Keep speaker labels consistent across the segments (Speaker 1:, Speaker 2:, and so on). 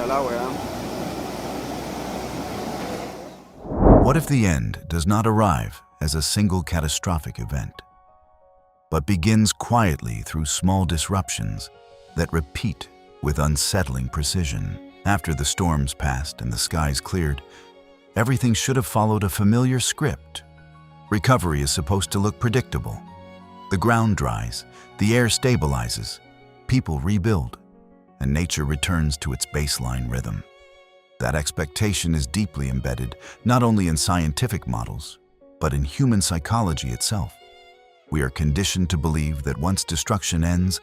Speaker 1: chalá, weá.
Speaker 2: What if the end does not arrive as a single catastrophic event, but begins quietly through small disruptions that repeat with unsettling precision? After the storms passed and the skies cleared, everything should have followed a familiar script. Recovery is supposed to look predictable. The ground dries, the air stabilizes, people rebuild, and nature returns to its baseline rhythm. That expectation is deeply embedded not only in scientific models, but in human psychology itself. We are conditioned to believe that once destruction ends,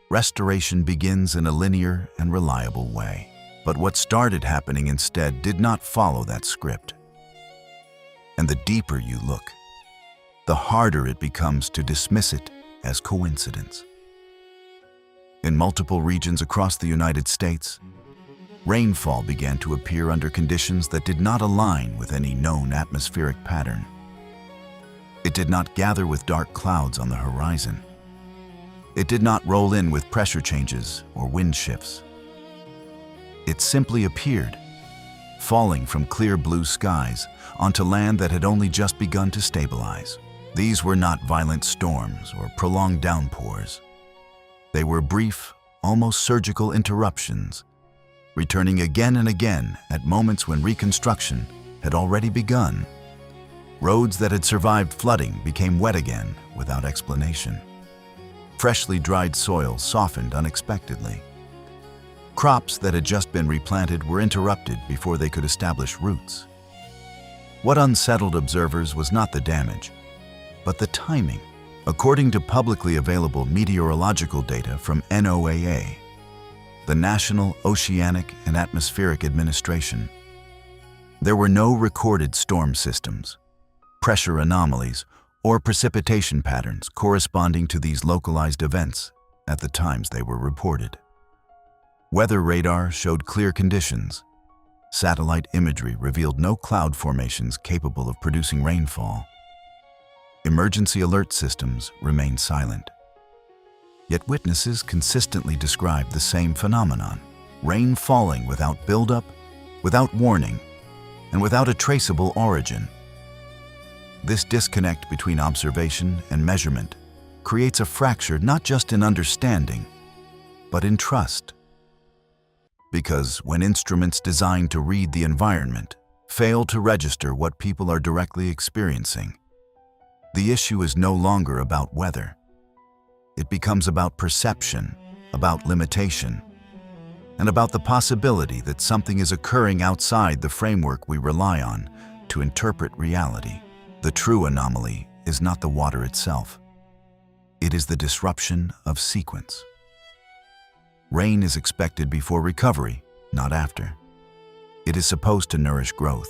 Speaker 2: restoration begins in a linear and reliable way. But what started happening instead did not follow that script. And the deeper you look, the harder it becomes to dismiss it as coincidence. In multiple regions across the United States, rainfall began to appear under conditions that did not align with any known atmospheric pattern. It did not gather with dark clouds on the horizon. It did not roll in with pressure changes or wind shifts. It simply appeared, falling from clear blue skies onto land that had only just begun to stabilize. These were not violent storms or prolonged downpours. They were brief, almost surgical interruptions, returning again and again at moments when reconstruction had already begun. Roads that had survived flooding became wet again without explanation. Freshly dried soil softened unexpectedly. Crops that had just been replanted were interrupted before they could establish roots. What unsettled observers was not the damage, but the timing. According to publicly available meteorological data from NOAA, the National Oceanic and Atmospheric Administration, there were no recorded storm systems, pressure anomalies, or precipitation patterns corresponding to these localized events at the times they were reported. Weather radar showed clear conditions. Satellite imagery revealed no cloud formations capable of producing rainfall. Emergency alert systems remained silent. Yet witnesses consistently described the same phenomenon: rain falling without buildup, without warning, and without a traceable origin. This disconnect between observation and measurement creates a fracture not just in understanding, but in trust. Because when instruments designed to read the environment fail to register what people are directly experiencing, the issue is no longer about weather. It becomes about perception, about limitation, and about the possibility that something is occurring outside the framework we rely on to interpret reality. The true anomaly is not the water itself. It is the disruption of sequence. Rain is expected before recovery, not after. It is supposed to nourish growth,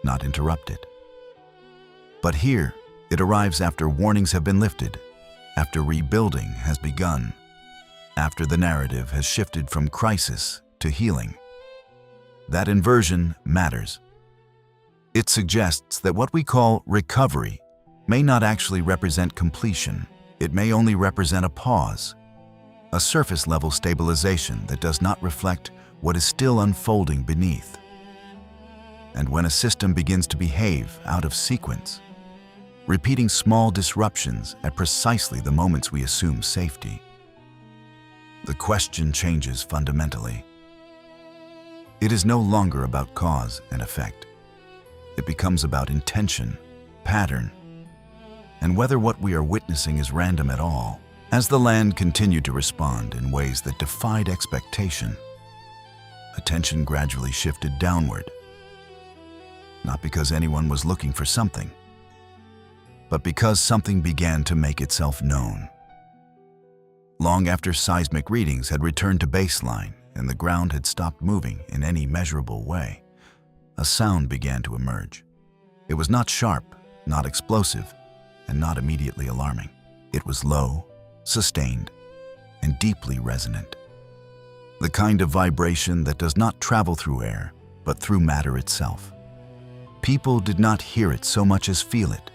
Speaker 2: not interrupt it. But here, it arrives after warnings have been lifted, after rebuilding has begun, after the narrative has shifted from crisis to healing. That inversion matters. It suggests that what we call recovery may not actually represent completion. It may only represent a pause, a surface-level stabilization that does not reflect what is still unfolding beneath. And when a system begins to behave out of sequence, repeating small disruptions at precisely the moments we assume safety, the question changes fundamentally. It is no longer about cause and effect. It becomes about intention, pattern, and whether what we are witnessing is random at all. As the land continued to respond in ways that defied expectation, attention gradually shifted downward. Not because anyone was looking for something, but because something began to make itself known. Long after seismic readings had returned to baseline and the ground had stopped moving in any measurable way, a sound began to emerge. It was not sharp, not explosive, and not immediately alarming. It was low, sustained, and deeply resonant. The kind of vibration that does not travel through air, but through matter itself. People did not hear it so much as feel it.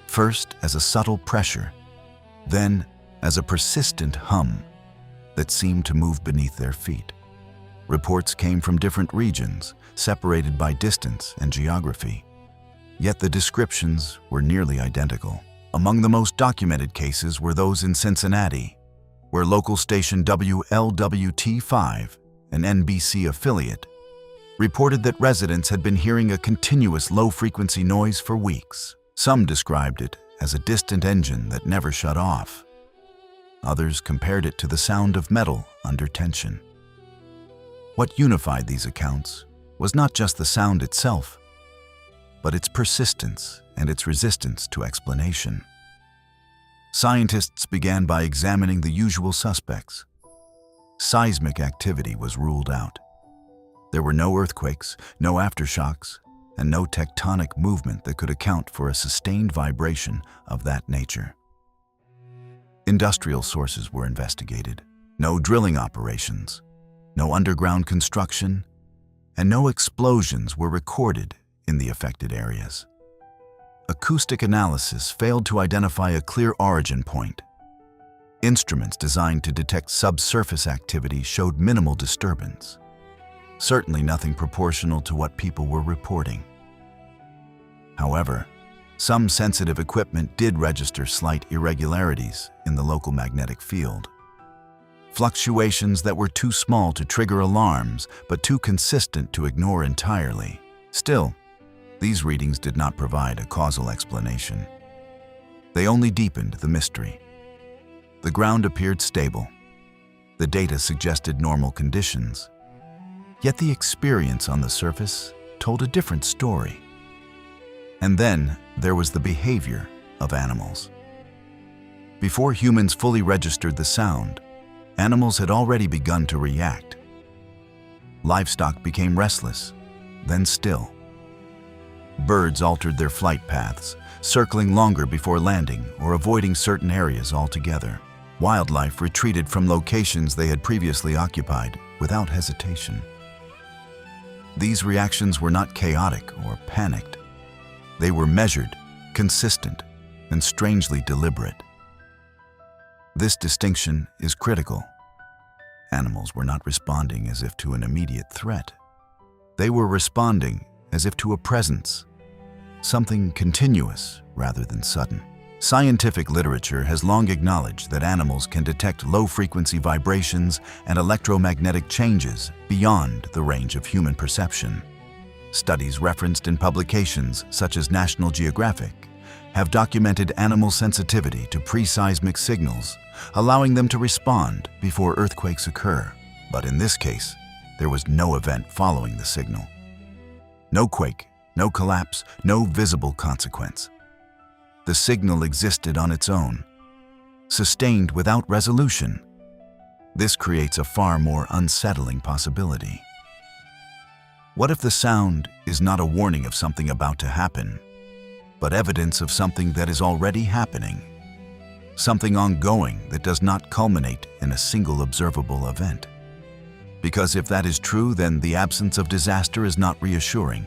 Speaker 2: First as a subtle pressure, then as a persistent hum that seemed to move beneath their feet. Reports came from different regions, separated by distance and geography. Yet the descriptions were nearly identical. Among the most documented cases were those in Cincinnati, where local station WLWT5, an NBC affiliate, reported that residents had been hearing a continuous low-frequency noise for weeks. Some described it as a distant engine that never shut off. Others compared it to the sound of metal under tension. What unified these accounts was not just the sound itself, but its persistence and its resistance to explanation. Scientists began by examining the usual suspects. Seismic activity was ruled out. There were no earthquakes, no aftershocks, and no tectonic movement that could account for a sustained vibration of that nature. Industrial sources were investigated. No drilling operations, no underground construction, and no explosions were recorded in the affected areas. Acoustic analysis failed to identify a clear origin point. Instruments designed to detect subsurface activity showed minimal disturbance, certainly nothing proportional to what people were reporting. However, some sensitive equipment did register slight irregularities in the local magnetic field. Fluctuations that were too small to trigger alarms, but too consistent to ignore entirely. Still, these readings did not provide a causal explanation. They only deepened the mystery. The ground appeared stable. The data suggested normal conditions. Yet the experience on the surface told a different story. And then there was the behavior of animals. Before humans fully registered the sound, animals had already begun to react. Livestock became restless, then still. Birds altered their flight paths, circling longer before landing or avoiding certain areas altogether. Wildlife retreated from locations they had previously occupied without hesitation. These reactions were not chaotic or panicked. They were measured, consistent, and strangely deliberate. This distinction is critical. Animals were not responding as if to an immediate threat. They were responding as if to a presence, something continuous rather than sudden. Scientific literature has long acknowledged that animals can detect low-frequency vibrations and electromagnetic changes beyond the range of human perception. Studies referenced in publications such as National Geographic have documented animal sensitivity to pre-seismic signals, allowing them to respond before earthquakes occur. But in this case, there was no event following the signal. No quake, no collapse, no visible consequence. The signal existed on its own, sustained without resolution. This creates a far more unsettling possibility. What if the sound is not a warning of something about to happen, but evidence of something that is already happening? Something ongoing that does not culminate in a single observable event? Because if that is true, then the absence of disaster is not reassuring.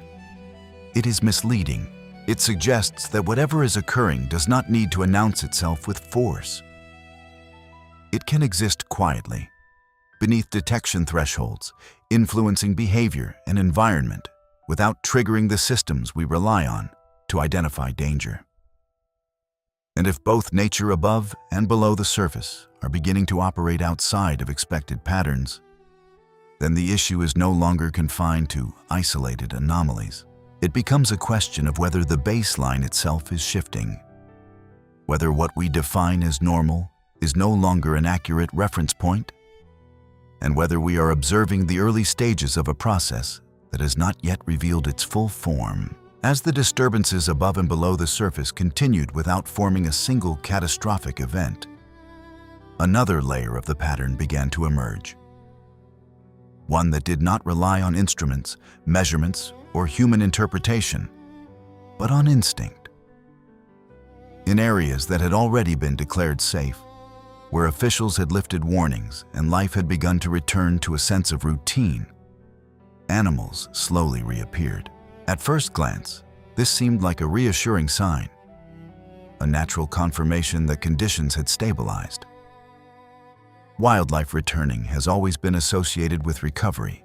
Speaker 2: It is misleading. It suggests that whatever is occurring does not need to announce itself with force. It can exist quietly, beneath detection thresholds, influencing behavior and environment without triggering the systems we rely on to identify danger. And if both nature above and below the surface are beginning to operate outside of expected patterns, then the issue is no longer confined to isolated anomalies. It becomes a question of whether the baseline itself is shifting, whether what we define as normal is no longer an accurate reference point, and whether we are observing the early stages of a process that has not yet revealed its full form. As the disturbances above and below the surface continued without forming a single catastrophic event, another layer of the pattern began to emerge. One that did not rely on instruments, measurements, or human interpretation, but on instinct. In areas that had already been declared safe, where officials had lifted warnings and life had begun to return to a sense of routine, animals slowly reappeared. At first glance, this seemed like a reassuring sign, a natural confirmation that conditions had stabilized. Wildlife returning has always been associated with recovery,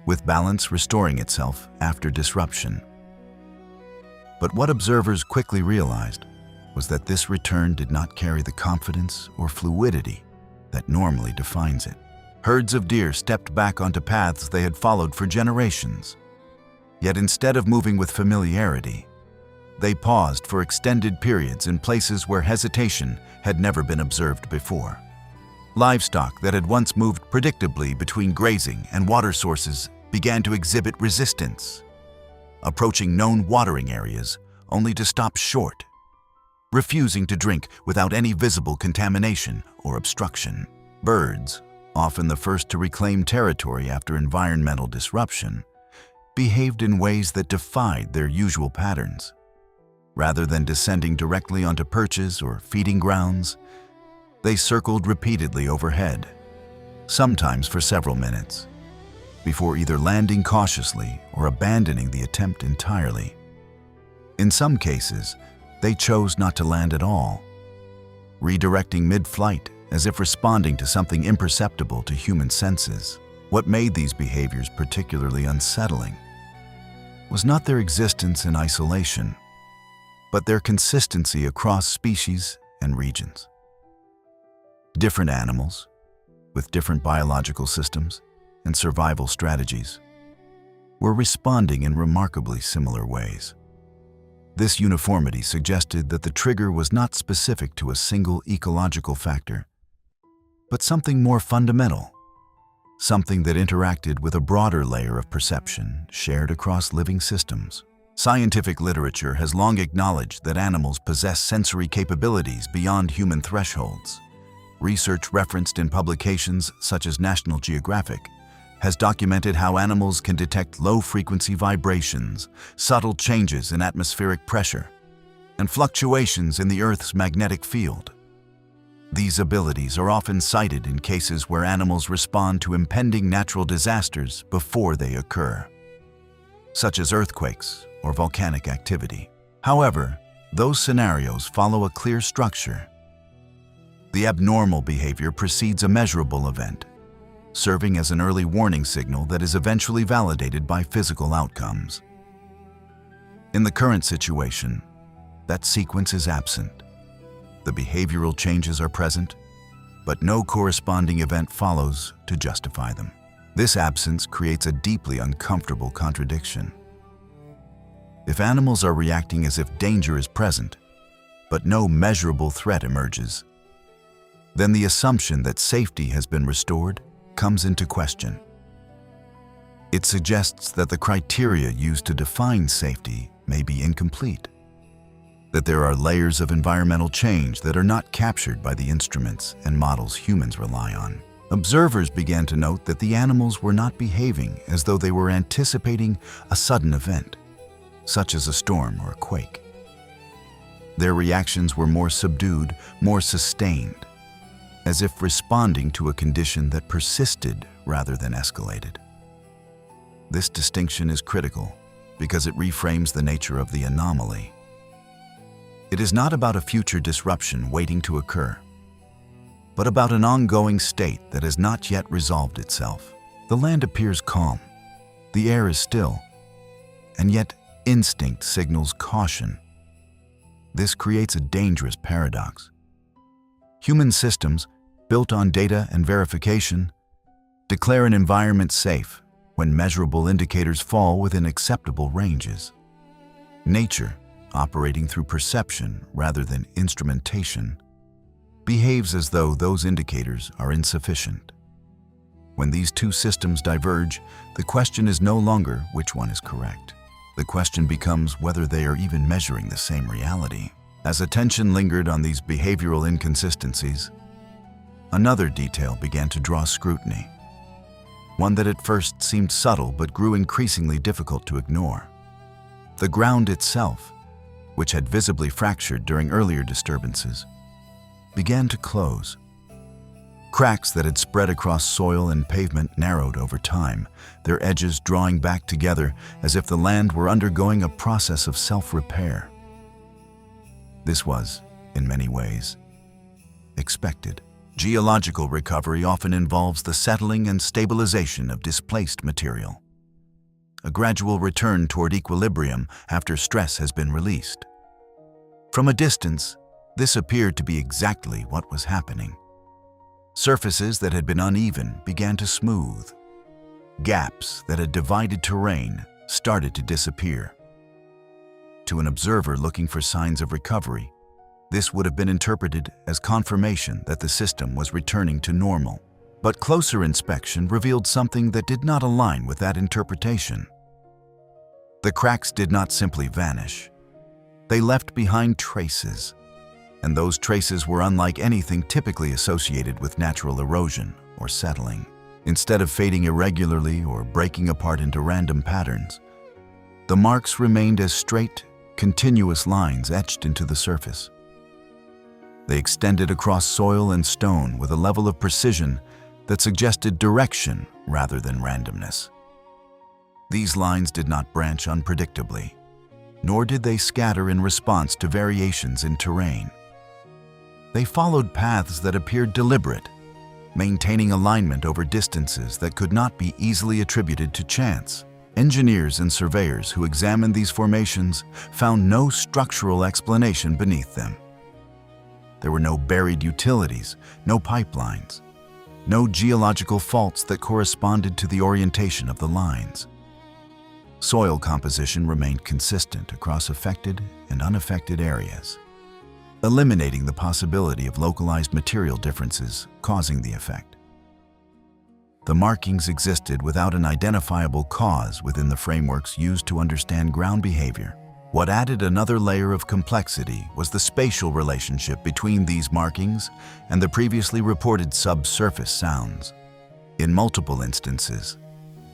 Speaker 2: with balance restoring itself after disruption. But what observers quickly realized was that this return did not carry the confidence or fluidity that normally defines it. Herds of deer stepped back onto paths they had followed for generations. Yet instead of moving with familiarity, they paused for extended periods in places where hesitation had never been observed before. Livestock that had once moved predictably between grazing and water sources began to exhibit resistance, approaching known watering areas only to stop short, refusing to drink without any visible contamination or obstruction. Birds, often the first to reclaim territory after environmental disruption, behaved in ways that defied their usual patterns. Rather than descending directly onto perches or feeding grounds, they circled repeatedly overhead, sometimes for several minutes, before either landing cautiously or abandoning the attempt entirely. In some cases, they chose not to land at all, redirecting mid-flight as if responding to something imperceptible to human senses. What made these behaviors particularly unsettling was not their existence in isolation, but their consistency across species and regions. Different animals, with different biological systems and survival strategies, were responding in remarkably similar ways. This uniformity suggested that the trigger was not specific to a single ecological factor, but something more fundamental, something that interacted with a broader layer of perception shared across living systems. Scientific literature has long acknowledged that animals possess sensory capabilities beyond human thresholds. Research referenced in publications such as National Geographic has documented how animals can detect low-frequency vibrations, subtle changes in atmospheric pressure, and fluctuations in the Earth's magnetic field. These abilities are often cited in cases where animals respond to impending natural disasters before they occur, such as earthquakes or volcanic activity. However, those scenarios follow a clear structure. The abnormal behavior precedes a measurable event, serving as an early warning signal that is eventually validated by physical outcomes. In the current situation, that sequence is absent. The behavioral changes are present, but no corresponding event follows to justify them. This absence creates a deeply uncomfortable contradiction. If animals are reacting as if danger is present, but no measurable threat emerges, then the assumption that safety has been restored comes into question. It suggests that the criteria used to define safety may be incomplete, that there are layers of environmental change that are not captured by the instruments and models humans rely on. Observers began to note that the animals were not behaving as though they were anticipating a sudden event, such as a storm or a quake. Their reactions were more subdued, more sustained, as if responding to a condition that persisted rather than escalated. This distinction is critical because it reframes the nature of the anomaly. It is not about a future disruption waiting to occur, but about an ongoing state that has not yet resolved itself. The land appears calm, the air is still, and yet instinct signals caution. This creates a dangerous paradox. Human systems, built on data and verification, declare an environment safe when measurable indicators fall within acceptable ranges. Nature, operating through perception rather than instrumentation, behaves as though those indicators are insufficient. When these two systems diverge, the question is no longer which one is correct. The question becomes whether they are even measuring the same reality. As attention lingered on these behavioral inconsistencies, another detail began to draw scrutiny, one that at first seemed subtle but grew increasingly difficult to ignore. The ground itself, which had visibly fractured during earlier disturbances, began to close. Cracks that had spread across soil and pavement narrowed over time, their edges drawing back together as if the land were undergoing a process of self-repair. This was, in many ways, expected. Geological recovery often involves the settling and stabilization of displaced material. a gradual return toward equilibrium after stress has been released. From a distance, this appeared to be exactly what was happening. Surfaces that had been uneven began to smooth. Gaps that had divided terrain started to disappear. To an observer looking for signs of recovery, this would have been interpreted as confirmation that the system was returning to normal. But closer inspection revealed something that did not align with that interpretation. The cracks did not simply vanish. They left behind traces, and those traces were unlike anything typically associated with natural erosion or settling. Instead of fading irregularly or breaking apart into random patterns, the marks remained as straight, continuous lines etched into the surface. They extended across soil and stone with a level of precision that suggested direction rather than randomness. These lines did not branch unpredictably, nor did they scatter in response to variations in terrain. They followed paths that appeared deliberate, maintaining alignment over distances that could not be easily attributed to chance. Engineers and surveyors who examined these formations found no structural explanation beneath them. There were no buried utilities, no pipelines, no geological faults that corresponded to the orientation of the lines. Soil composition remained consistent across affected and unaffected areas, eliminating the possibility of localized material differences causing the effect. The markings existed without an identifiable cause within the frameworks used to understand ground behavior. What added another layer of complexity was the spatial relationship between these markings and the previously reported subsurface sounds. In multiple instances,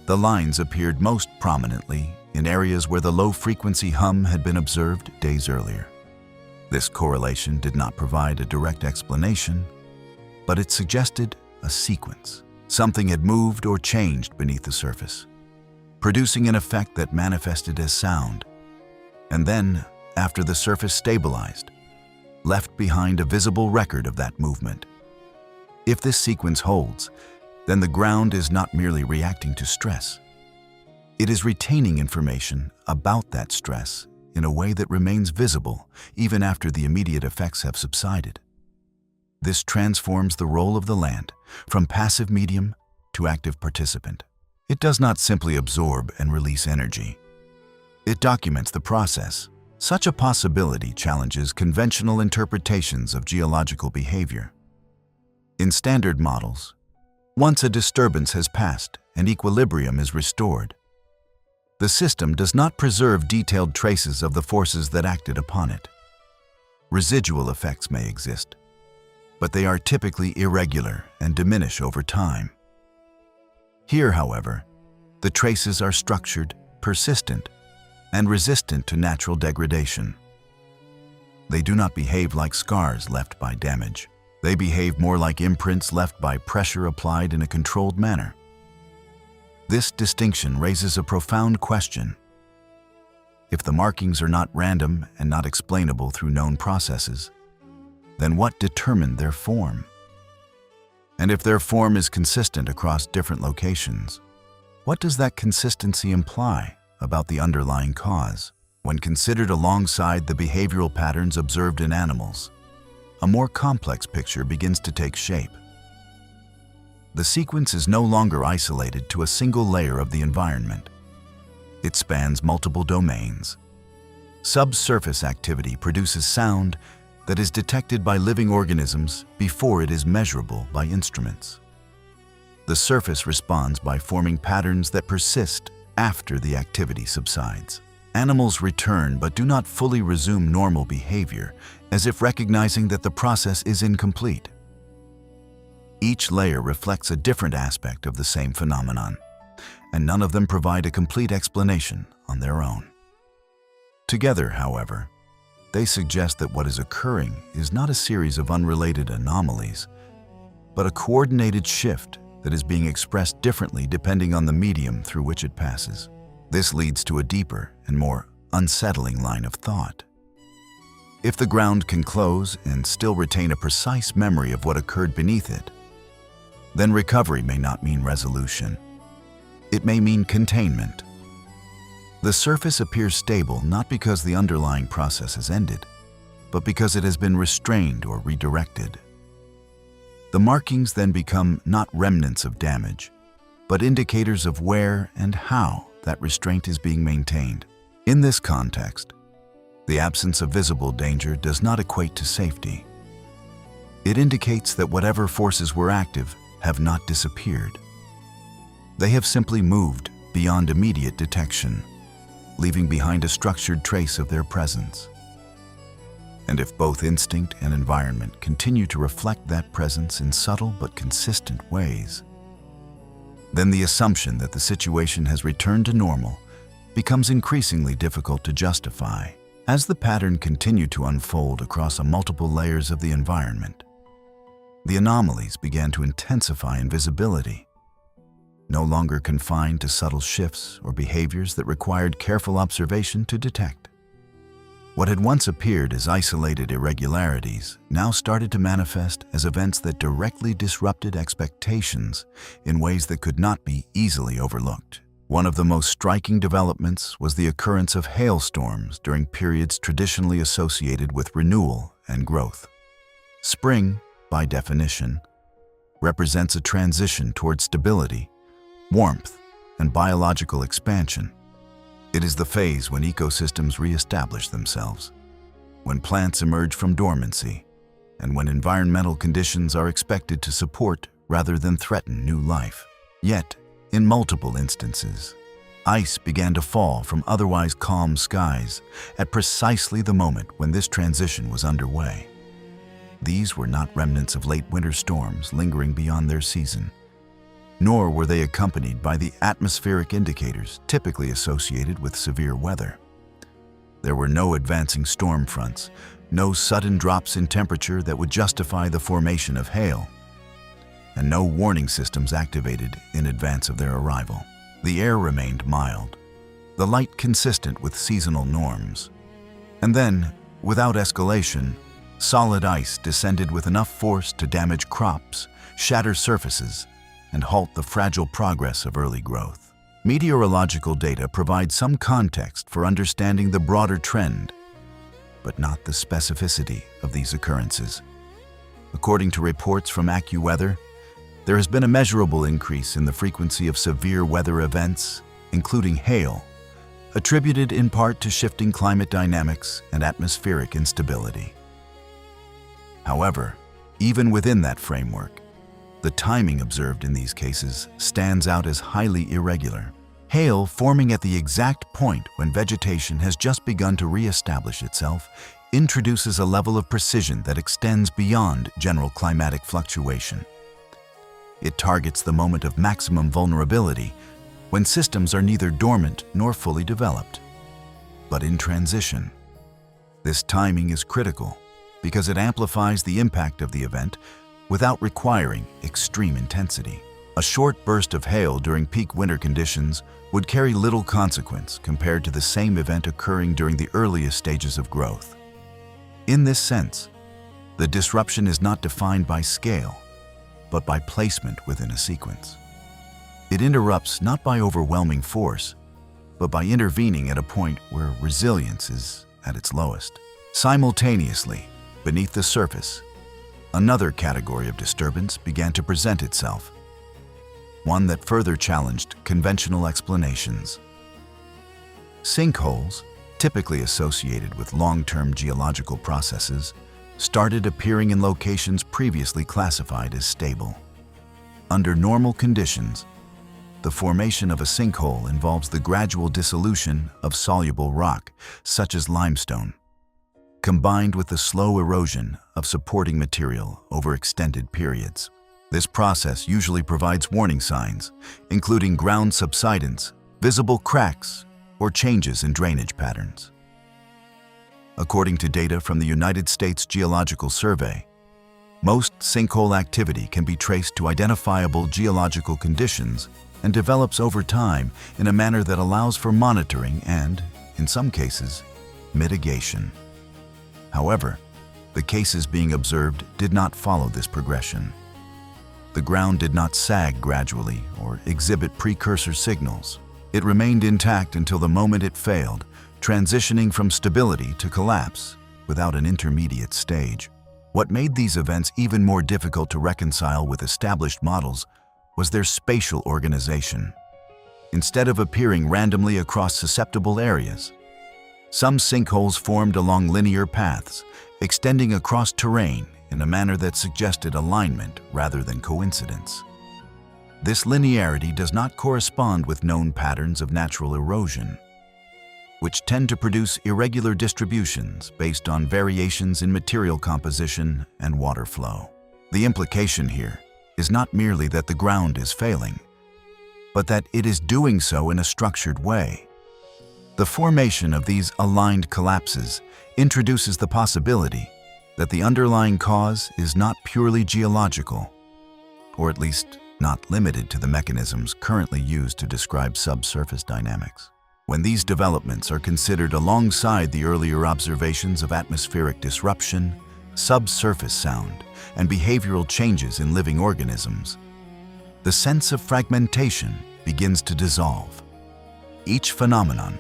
Speaker 2: the lines appeared most prominently in areas where the low-frequency hum had been observed days earlier. This correlation did not provide a direct explanation, but it suggested a sequence. Something had moved or changed beneath the surface, producing an effect that manifested as sound, and then, after the surface stabilized, left behind a visible record of that movement. If this sequence holds, then the ground is not merely reacting to stress. It is retaining information about that stress in a way that remains visible even after the immediate effects have subsided. This transforms the role of the land from passive medium to active participant. It does not simply absorb and release energy. It documents the process. Such a possibility challenges conventional interpretations of geological behavior. In standard models, once a disturbance has passed and equilibrium is restored, the system does not preserve detailed traces of the forces that acted upon it. Residual effects may exist, but they are typically irregular and diminish over time. Here, however, the traces are structured, persistent, and resistant to natural degradation. They do not behave like scars left by damage. They behave more like imprints left by pressure applied in a controlled manner. This distinction raises a profound question. If the markings are not random and not explainable through known processes, then what determined their form? And if their form is consistent across different locations, what does that consistency imply about the underlying cause? When considered alongside the behavioral patterns observed in animals, a more complex picture begins to take shape. The sequence is no longer isolated to a single layer of the environment. It spans multiple domains. Subsurface activity produces sound that is detected by living organisms before it is measurable by instruments. The surface responds by forming patterns that persist after the activity subsides. Animals return but do not fully resume normal behavior, as if recognizing that the process is incomplete. Each layer reflects a different aspect of the same phenomenon, and none of them provide a complete explanation on their own. Together, however, they suggest that what is occurring is not a series of unrelated anomalies, but a coordinated shift that is being expressed differently depending on the medium through which it passes. This leads to a deeper and more unsettling line of thought. If the ground can close and still retain a precise memory of what occurred beneath it, then recovery may not mean resolution. It may mean containment, The surface appears stable not because the underlying process has ended, but because it has been restrained or redirected. The markings then become not remnants of damage, but indicators of where and how that restraint is being maintained. In this context, the absence of visible danger does not equate to safety. It indicates that whatever forces were active have not disappeared. They have simply moved beyond immediate detection, leaving behind a structured trace of their presence. And if both instinct and environment continue to reflect that presence in subtle but consistent ways, then the assumption that the situation has returned to normal becomes increasingly difficult to justify. As the pattern continued to unfold across multiple layers of the environment, the anomalies began to intensify in visibility, no longer confined to subtle shifts or behaviors that required careful observation to detect. What had once appeared as isolated irregularities now started to manifest as events that directly disrupted expectations in ways that could not be easily overlooked. One of the most striking developments was the occurrence of hailstorms during periods traditionally associated with renewal and growth. Spring, by definition, represents a transition toward stability, warmth, and biological expansion. It is the phase when ecosystems reestablish themselves, when plants emerge from dormancy, and when environmental conditions are expected to support rather than threaten new life. Yet, in multiple instances, ice began to fall from otherwise calm skies at precisely the moment when this transition was underway. These were not remnants of late winter storms lingering beyond their season, nor were they accompanied by the atmospheric indicators typically associated with severe weather. There were no advancing storm fronts, no sudden drops in temperature that would justify the formation of hail, and no warning systems activated in advance of their arrival. The air remained mild, the light consistent with seasonal norms. And then, without escalation, solid ice descended with enough force to damage crops, shatter surfaces, and halt the fragile progress of early growth. Meteorological data provide some context for understanding the broader trend, but not the specificity of these occurrences. According to reports from AccuWeather, there has been a measurable increase in the frequency of severe weather events, including hail, attributed in part to shifting climate dynamics and atmospheric instability. However, even within that framework, the timing observed in these cases stands out as highly irregular. Hail forming at the exact point when vegetation has just begun to re-establish itself introduces a level of precision that extends beyond general climatic fluctuation. It targets the moment of maximum vulnerability, when systems are neither dormant nor fully developed, but in transition. This timing is critical because it amplifies the impact of the event without requiring extreme intensity. A short burst of hail during peak winter conditions would carry little consequence compared to the same event occurring during the earliest stages of growth. In this sense, the disruption is not defined by scale, but by placement within a sequence. It interrupts not by overwhelming force, but by intervening at a point where resilience is at its lowest. Simultaneously, beneath the surface, another category of disturbance began to present itself, one that further challenged conventional explanations. Sinkholes, typically associated with long-term geological processes, started appearing in locations previously classified as stable. Under normal conditions, the formation of a sinkhole involves the gradual dissolution of soluble rock, such as limestone, combined with the slow erosion of supporting material over extended periods. This process usually provides warning signs, including ground subsidence, visible cracks, or changes in drainage patterns. According to data from the United States Geological Survey, most sinkhole activity can be traced to identifiable geological conditions and develops over time in a manner that allows for monitoring and, in some cases, mitigation. However, the cases being observed did not follow this progression. The ground did not sag gradually or exhibit precursor signals. It remained intact until the moment it failed, transitioning from stability to collapse without an intermediate stage. What made these events even more difficult to reconcile with established models was their spatial organization. Instead of appearing randomly across susceptible areas, some sinkholes formed along linear paths, extending across terrain in a manner that suggested alignment rather than coincidence. This linearity does not correspond with known patterns of natural erosion, which tend to produce irregular distributions based on variations in material composition and water flow. The implication here is not merely that the ground is failing, but that it is doing so in a structured way. The formation of these aligned collapses introduces the possibility that the underlying cause is not purely geological, or at least not limited to the mechanisms currently used to describe subsurface dynamics. When these developments are considered alongside the earlier observations of atmospheric disruption, subsurface sound, and behavioral changes in living organisms, the sense of fragmentation begins to dissolve. Each phenomenon,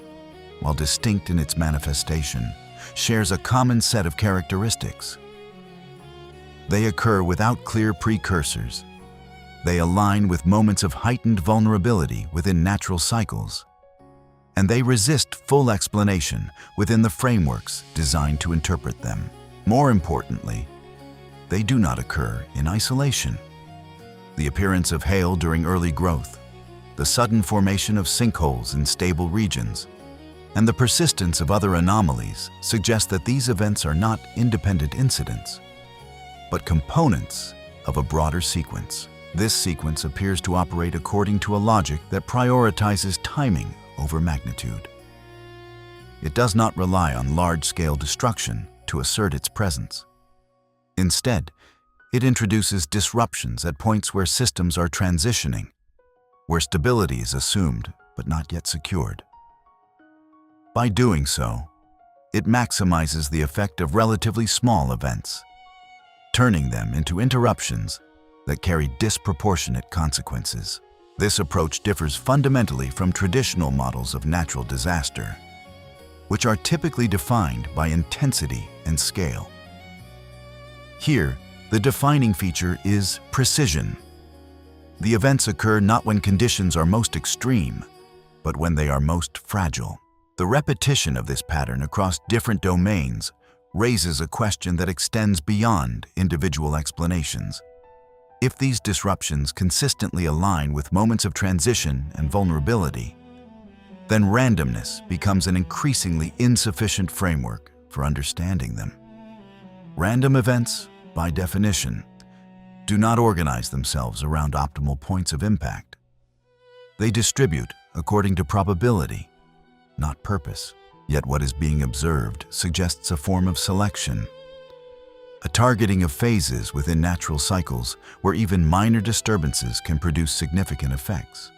Speaker 2: while distinct in its manifestation, shares a common set of characteristics. They occur without clear precursors. They align with moments of heightened vulnerability within natural cycles, and they resist full explanation within the frameworks designed to interpret them. More importantly, they do not occur in isolation. The appearance of hail during early growth, the sudden formation of sinkholes in stable regions, and the persistence of other anomalies suggest that these events are not independent incidents, but components of a broader sequence. This sequence appears to operate according to a logic that prioritizes timing over magnitude. It does not rely on large-scale destruction to assert its presence. Instead, it introduces disruptions at points where systems are transitioning, where stability is assumed but not yet secured. By doing so, it maximizes the effect of relatively small events, turning them into interruptions that carry disproportionate consequences. This approach differs fundamentally from traditional models of natural disaster, which are typically defined by intensity and scale. Here, the defining feature is precision. The events occur not when conditions are most extreme, but when they are most fragile. The repetition of this pattern across different domains raises a question that extends beyond individual explanations. If these disruptions consistently align with moments of transition and vulnerability, then randomness becomes an increasingly insufficient framework for understanding them. Random events, by definition, do not organize themselves around optimal points of impact. They distribute according to probability, not purpose. Yet what is being observed suggests a form of selection, a targeting of phases within natural cycles where even minor disturbances can produce significant effects.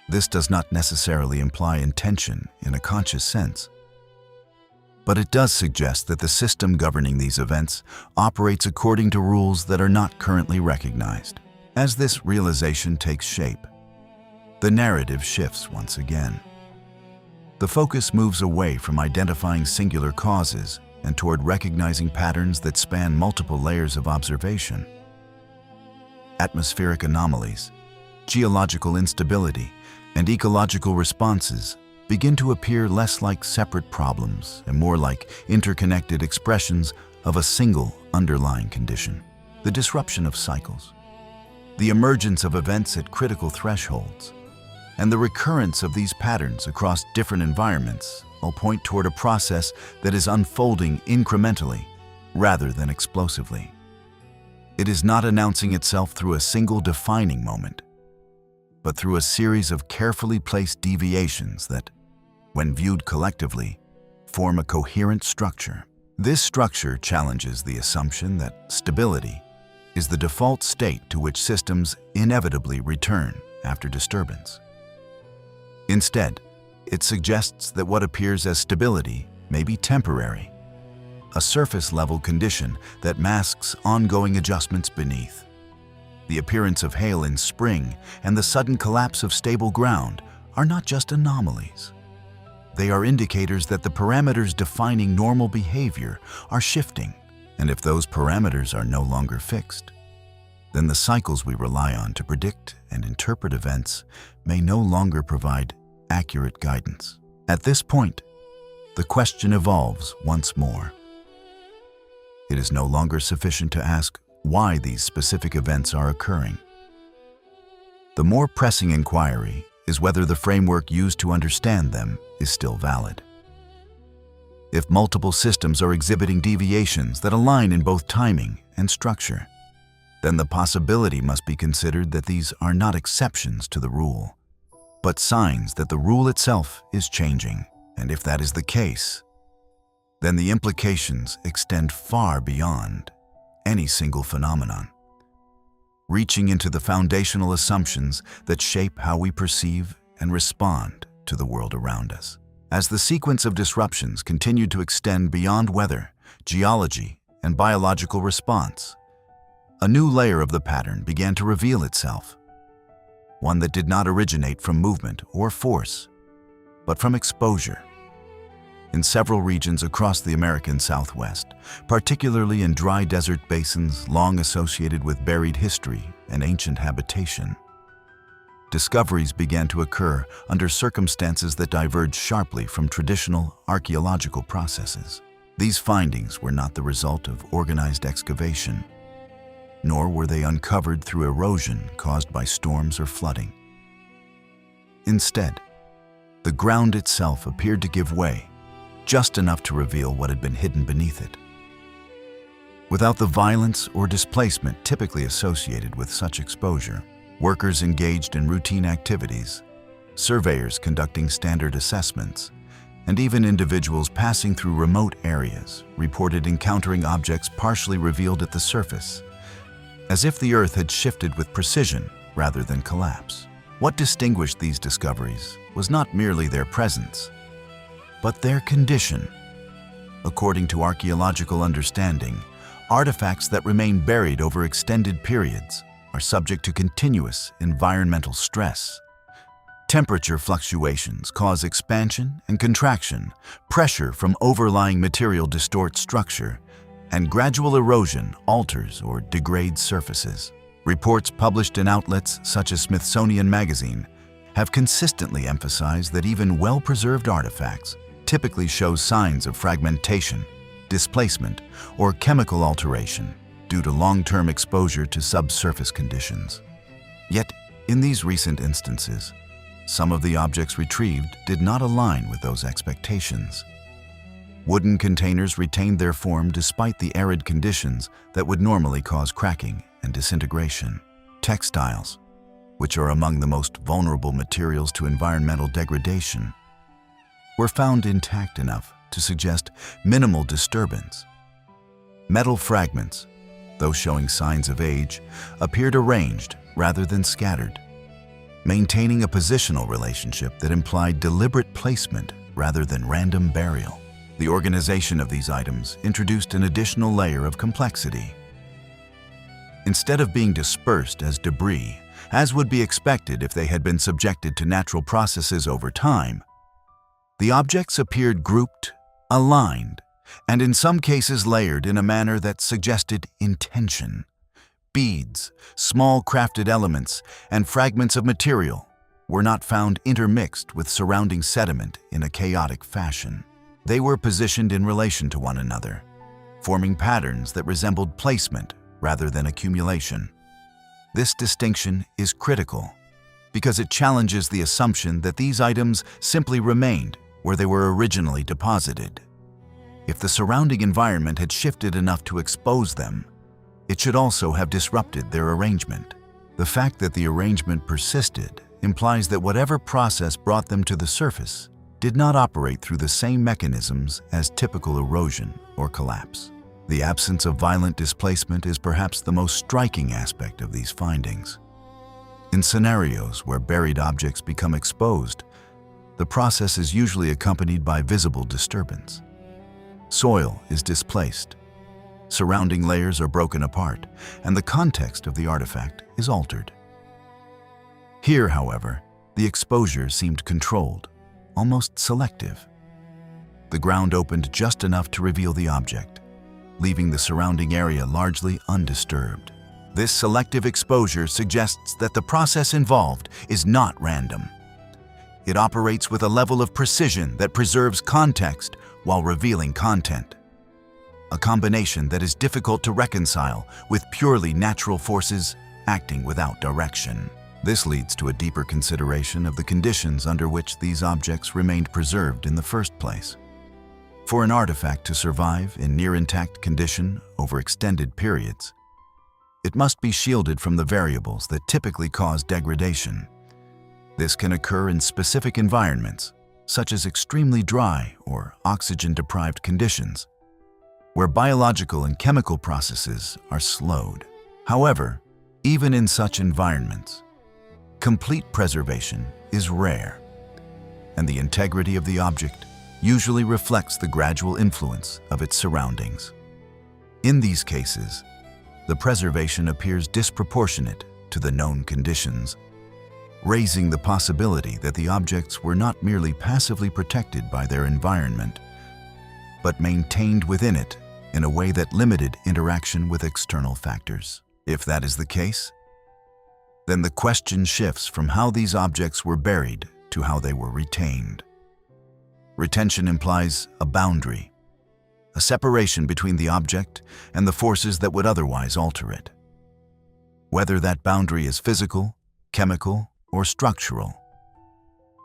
Speaker 2: This does not necessarily imply intention in a conscious sense, but it does suggest that the system governing these events operates according to rules that are not currently recognized. As this realization takes shape, the narrative shifts once again. The focus moves away from identifying singular causes and toward recognizing patterns that span multiple layers of observation. Atmospheric anomalies, geological instability, and ecological responses begin to appear less like separate problems and more like interconnected expressions of a single underlying condition. The disruption of cycles, the emergence of events at critical thresholds, and the recurrence of these patterns across different environments all point toward a process that is unfolding incrementally rather than explosively. It is not announcing itself through a single defining moment, but through a series of carefully placed deviations that, when viewed collectively, form a coherent structure. This structure challenges the assumption that stability is the default state to which systems inevitably return after disturbance. Instead, it suggests that what appears as stability may be temporary, a surface-level condition that masks ongoing adjustments beneath. The appearance of hail in spring and the sudden collapse of stable ground are not just anomalies. They are indicators that the parameters defining normal behavior are shifting, and if those parameters are no longer fixed, then the cycles we rely on to predict and interpret events may no longer provide accurate guidance. At this point, the question evolves once more. It is no longer sufficient to ask why these specific events are occurring. The more pressing inquiry is whether the framework used to understand them is still valid. If multiple systems are exhibiting deviations that align in both timing and structure, then the possibility must be considered that these are not exceptions to the rule, but signs that the rule itself is changing. And if that is the case, then the implications extend far beyond any single phenomenon, reaching into the foundational assumptions that shape how we perceive and respond to the world around us. As the sequence of disruptions continued to extend beyond weather, geology, and biological response, a new layer of the pattern began to reveal itself, one that did not originate from movement or force, but from exposure. In several regions across the American Southwest, particularly in dry desert basins long associated with buried history and ancient habitation, discoveries began to occur under circumstances that diverged sharply from traditional archaeological processes. These findings were not the result of organized excavation, nor were they uncovered through erosion caused by storms or flooding. Instead, the ground itself appeared to give way, just enough to reveal what had been hidden beneath it. Without the violence or displacement typically associated with such exposure, workers engaged in routine activities, surveyors conducting standard assessments, and even individuals passing through remote areas reported encountering objects partially revealed at the surface, as if the earth had shifted with precision rather than collapse. What distinguished these discoveries was not merely their presence, but their condition. According to archaeological understanding, artifacts that remain buried over extended periods are subject to continuous environmental stress. Temperature fluctuations cause expansion and contraction, pressure from overlying material distorts structure, and gradual erosion alters or degrades surfaces. Reports published in outlets such as Smithsonian Magazine have consistently emphasized that even well-preserved artifacts typically show signs of fragmentation, displacement, or chemical alteration due to long-term exposure to subsurface conditions. Yet, in these recent instances, some of the objects retrieved did not align with those expectations. Wooden containers retained their form despite the arid conditions that would normally cause cracking and disintegration. Textiles, which are among the most vulnerable materials to environmental degradation, were found intact enough to suggest minimal disturbance. Metal fragments, though showing signs of age, appeared arranged rather than scattered, maintaining a positional relationship that implied deliberate placement rather than random burial. The organization of these items introduced an additional layer of complexity. Instead of being dispersed as debris, as would be expected if they had been subjected to natural processes over time, the objects appeared grouped, aligned, and in some cases layered in a manner that suggested intention. Beads, small crafted elements, and fragments of material were not found intermixed with surrounding sediment in a chaotic fashion. They were positioned in relation to one another, forming patterns that resembled placement rather than accumulation. This distinction is critical because it challenges the assumption that these items simply remained where they were originally deposited. If the surrounding environment had shifted enough to expose them, it should also have disrupted their arrangement. The fact that the arrangement persisted implies that whatever process brought them to the surface did not operate through the same mechanisms as typical erosion or collapse. The absence of violent displacement is perhaps the most striking aspect of these findings. In scenarios where buried objects become exposed, the process is usually accompanied by visible disturbance. Soil is displaced, surrounding layers are broken apart, and the context of the artifact is altered. Here, however, The exposure seemed controlled, almost selective. The ground opened just enough to reveal the object, leaving the surrounding area largely undisturbed. This selective exposure suggests that the process involved is not random. It operates with a level of precision that preserves context while revealing content, a combination that is difficult to reconcile with purely natural forces acting without direction. This leads to a deeper consideration of the conditions under which these objects remained preserved in the first place. For an artifact to survive in near-intact condition over extended periods, it must be shielded from the variables that typically cause degradation. This can occur in specific environments, such as extremely dry or oxygen-deprived conditions, where biological and chemical processes are slowed. However, even in such environments, complete preservation is rare, and the integrity of the object usually reflects the gradual influence of its surroundings. In these cases, the preservation appears disproportionate to the known conditions, raising the possibility that the objects were not merely passively protected by their environment, but maintained within it in a way that limited interaction with external factors. If that is the case, then the question shifts from how these objects were buried to how they were retained. Retention implies a boundary, a separation between the object and the forces that would otherwise alter it. Whether that boundary is physical, chemical, or structural,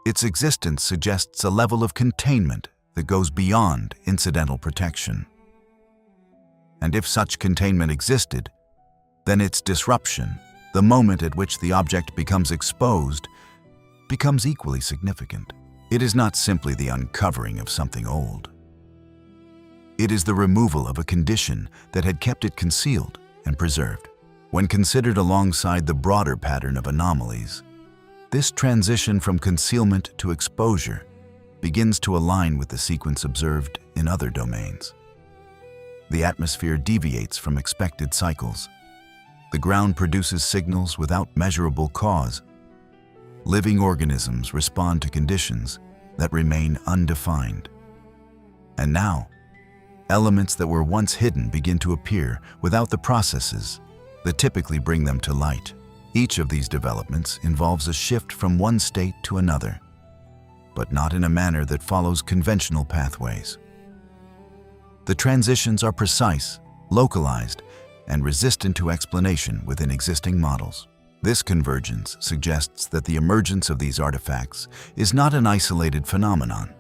Speaker 2: its existence suggests a level of containment that goes beyond incidental protection. And if such containment existed, then its disruption, the moment at which the object becomes exposed, becomes equally significant. It is not simply the uncovering of something old. It is the removal of a condition that had kept it concealed and preserved. When considered alongside the broader pattern of anomalies, this transition from concealment to exposure begins to align with the sequence observed in other domains. The atmosphere deviates from expected cycles. The ground produces signals without measurable cause. Living organisms respond to conditions that remain undefined. And now, elements that were once hidden begin to appear without the processes that typically bring them to light. Each of these developments involves a shift from one state to another, but not in a manner that follows conventional pathways. The transitions are precise, localized, and resistant to explanation within existing models. This convergence suggests that the emergence of these artifacts is not an isolated phenomenon,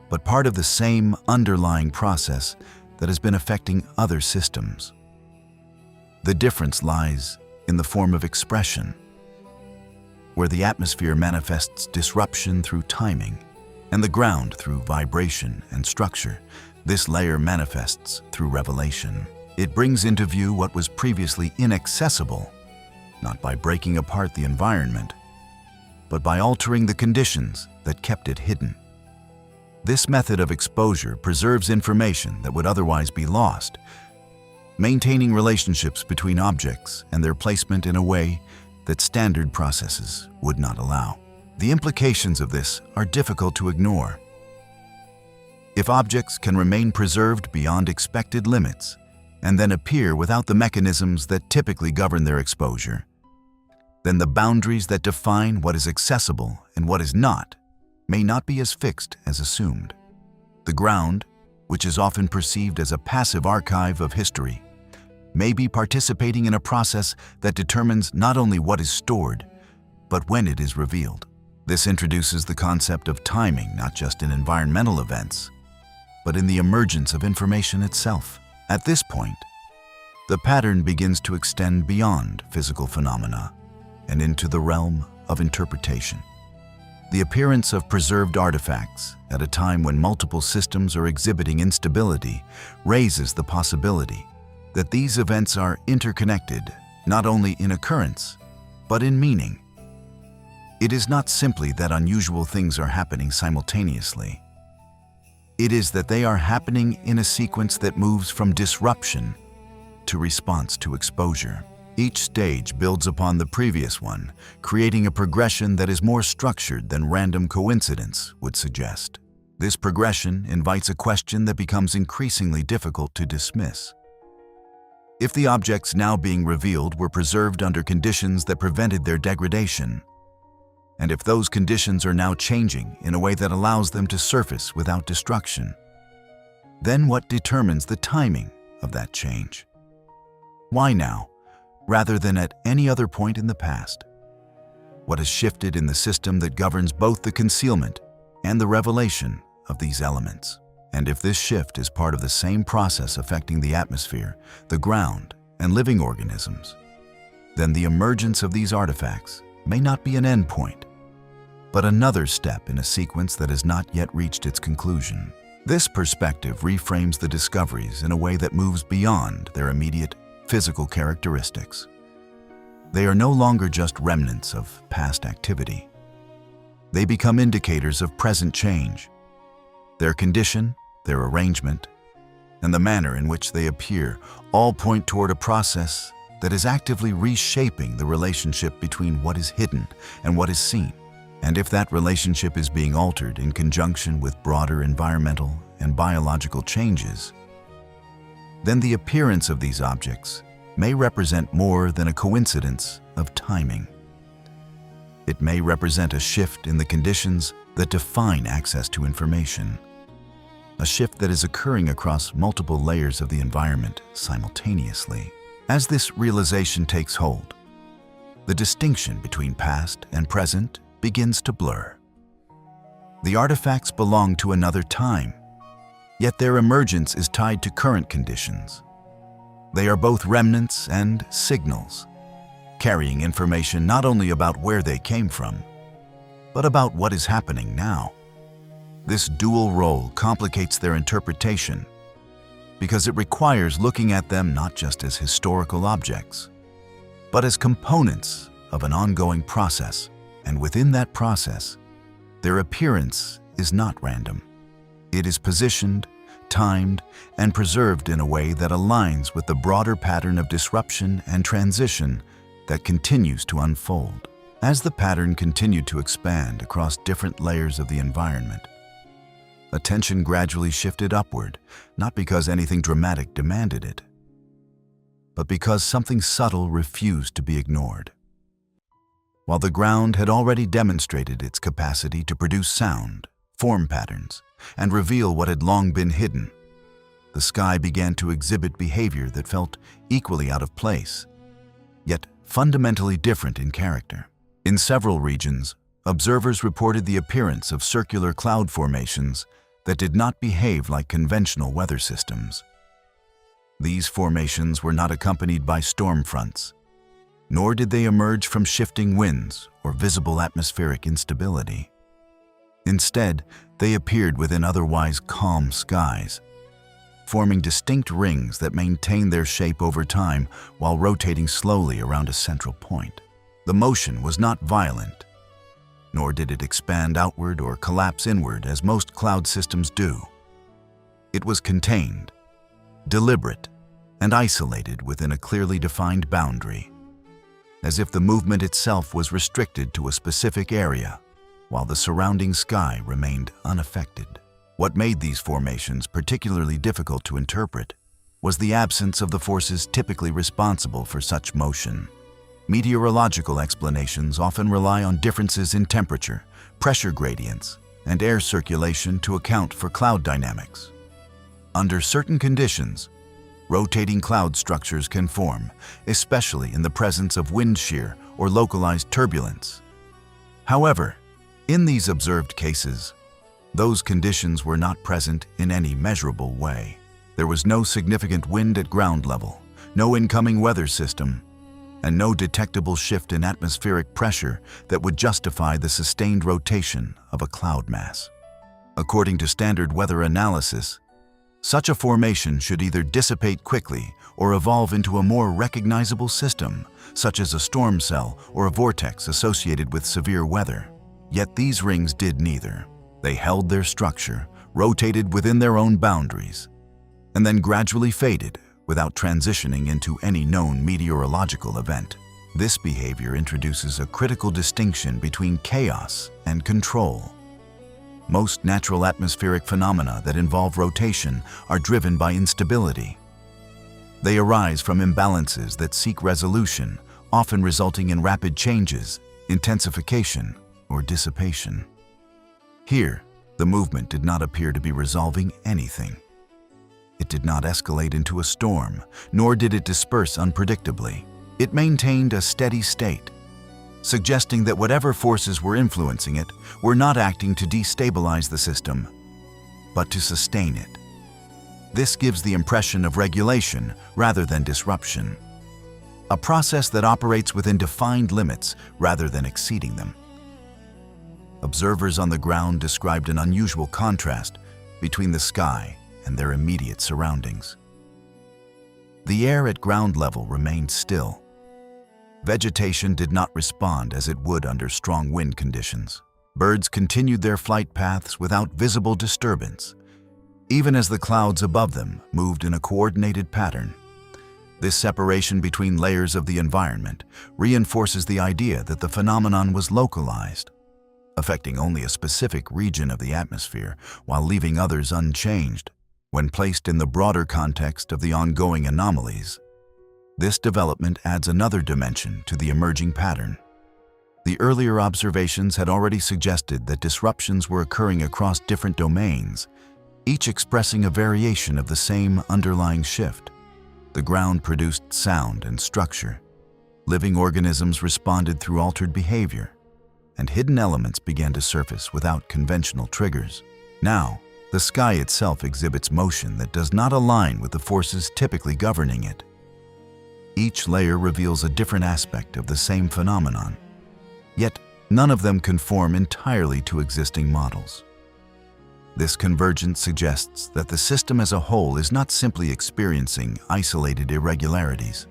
Speaker 2: but part of the same underlying process that has been affecting other systems. The difference lies in the form of expression, where the atmosphere manifests disruption through timing, and the ground through vibration and structure. This layer manifests through revelation. It brings into view what was previously inaccessible, not by breaking apart the environment, but by altering the conditions that kept it hidden. This method of exposure preserves information that would otherwise be lost, maintaining relationships between objects and their placement in a way that standard processes would not allow. The implications of this are difficult to ignore. If objects can remain preserved beyond expected limits and then appear without the mechanisms that typically govern their exposure, then the boundaries that define what is accessible and what is not may not be as fixed as assumed. The ground, which is often perceived as a passive archive of history, may be participating in a process that determines not only what is stored, but when it is revealed. This introduces the concept of timing not just in environmental events, but in the emergence of information itself. At this point, the pattern begins to extend beyond physical phenomena and into the realm of interpretation. The appearance of preserved artifacts at a time when multiple systems are exhibiting instability raises the possibility that these events are interconnected not only in occurrence, but in meaning. It is not simply that unusual things are happening simultaneously. It is that they are happening in a sequence that moves from disruption to response to exposure. Each stage builds upon the previous one, creating a progression that is more structured than random coincidence would suggest. This progression invites a question that becomes increasingly difficult to dismiss. If the objects now being revealed were preserved under conditions that prevented their degradation, and if those conditions are now changing in a way that allows them to surface without destruction, then what determines the timing of that change? Why now, rather than at any other point in the past? What has shifted in the system that governs both the concealment and the revelation of these elements? And if this shift is part of the same process affecting the atmosphere, the ground, and living organisms, then the emergence of these artifacts may not be an endpoint, but another step in a sequence that has not yet reached its conclusion. This perspective reframes the discoveries in a way that moves beyond their immediate physical characteristics. They are no longer just remnants of past activity. They become indicators of present change. Their condition, their arrangement, and the manner in which they appear all point toward a process that is actively reshaping the relationship between what is hidden and what is seen. And if that relationship is being altered in conjunction with broader environmental and biological changes, then the appearance of these objects may represent more than a coincidence of timing. It may represent a shift in the conditions that define access to information, a shift that is occurring across multiple layers of the environment simultaneously. As this realization takes hold, the distinction between past and present begins to blur. The artifacts belong to another time, yet their emergence is tied to current conditions. They are both remnants and signals, carrying information not only about where they came from, but about what is happening now. This dual role complicates their interpretation because it requires looking at them not just as historical objects, but as components of an ongoing process. And within that process, their appearance is not random. It is positioned, timed, and preserved in a way that aligns with the broader pattern of disruption and transition that continues to unfold. As the pattern continued to expand across different layers of the environment, attention gradually shifted upward, not because anything dramatic demanded it, but because something subtle refused to be ignored. While the ground had already demonstrated its capacity to produce sound, form patterns, and reveal what had long been hidden, the sky began to exhibit behavior that felt equally out of place, yet fundamentally different in character. In several regions, observers reported the appearance of circular cloud formations that did not behave like conventional weather systems. These formations were not accompanied by storm fronts, nor did they emerge from shifting winds or visible atmospheric instability. Instead, they appeared within otherwise calm skies, forming distinct rings that maintained their shape over time while rotating slowly around a central point. The motion was not violent, nor did it expand outward or collapse inward as most cloud systems do. It was contained, deliberate, and isolated within a clearly defined boundary, as if the movement itself was restricted to a specific area, while the surrounding sky remained unaffected. What made these formations particularly difficult to interpret was the absence of the forces typically responsible for such motion. Meteorological explanations often rely on differences in temperature, pressure gradients, and air circulation to account for cloud dynamics. Under certain conditions, rotating cloud structures can form, especially in the presence of wind shear or localized turbulence. However, in these observed cases, those conditions were not present in any measurable way. There was no significant wind at ground level, no incoming weather system, and no detectable shift in atmospheric pressure that would justify the sustained rotation of a cloud mass. According to standard weather analysis, such a formation should either dissipate quickly or evolve into a more recognizable system, such as a storm cell or a vortex associated with severe weather. Yet these rings did neither. They held their structure, rotated within their own boundaries, and then gradually faded without transitioning into any known meteorological event. This behavior introduces a critical distinction between chaos and control. Most natural atmospheric phenomena that involve rotation are driven by instability. They arise from imbalances that seek resolution, often resulting in rapid changes, intensification, or dissipation. Here, the movement did not appear to be resolving anything. It did not escalate into a storm, nor did it disperse unpredictably. It maintained a steady state, suggesting that whatever forces were influencing it were not acting to destabilize the system, but to sustain it. This gives the impression of regulation rather than disruption, a process that operates within defined limits rather than exceeding them. Observers on the ground described an unusual contrast between the sky and their immediate surroundings. The air at ground level remained still. Vegetation did not respond as it would under strong wind conditions. Birds continued their flight paths without visible disturbance, even as the clouds above them moved in a coordinated pattern. This separation between layers of the environment reinforces the idea that the phenomenon was localized, affecting only a specific region of the atmosphere while leaving others unchanged. When placed in the broader context of the ongoing anomalies, this development adds another dimension to the emerging pattern. The earlier observations had already suggested that disruptions were occurring across different domains, each expressing a variation of the same underlying shift. The ground produced sound and structure. Living organisms responded through altered behavior, and hidden elements began to surface without conventional triggers. Now, the sky itself exhibits motion that does not align with the forces typically governing it. Each layer reveals a different aspect of the same phenomenon, yet none of them conform entirely to existing models. This convergence suggests that the system as a whole is not simply experiencing isolated irregularities,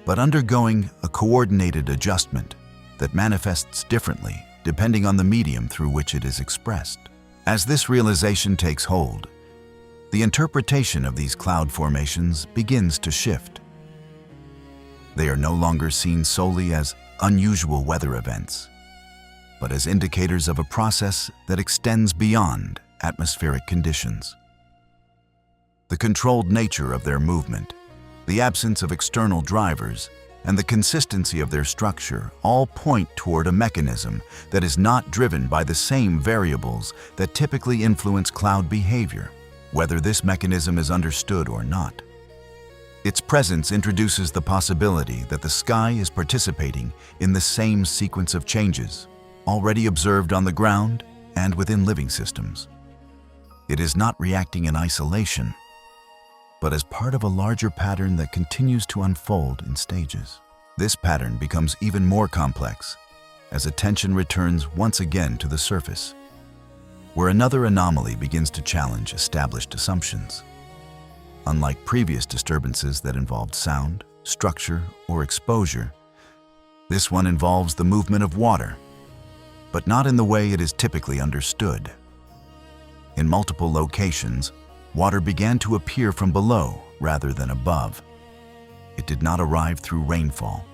Speaker 2: but undergoing a coordinated adjustment that manifests differently depending on the medium through which it is expressed. As this realization takes hold, the interpretation of these cloud formations begins to shift. They are no longer seen solely as unusual weather events, but as indicators of a process that extends beyond atmospheric conditions. The controlled nature of their movement, the absence of external drivers, and the consistency of their structure all point toward a mechanism that is not driven by the same variables that typically influence cloud behavior, whether this mechanism is understood or not. Its presence introduces the possibility that the sky is participating in the same sequence of changes already observed on the ground and within living systems. It is not reacting in isolation, but as part of a larger pattern that continues to unfold in stages. This pattern becomes even more complex as attention returns once again to the surface, where another anomaly begins to challenge established assumptions. Unlike previous disturbances that involved sound, structure, or exposure, this one involves the movement of water, but not in the way it is typically understood. In multiple locations, water began to appear from below rather than above. It did not arrive through rainfall,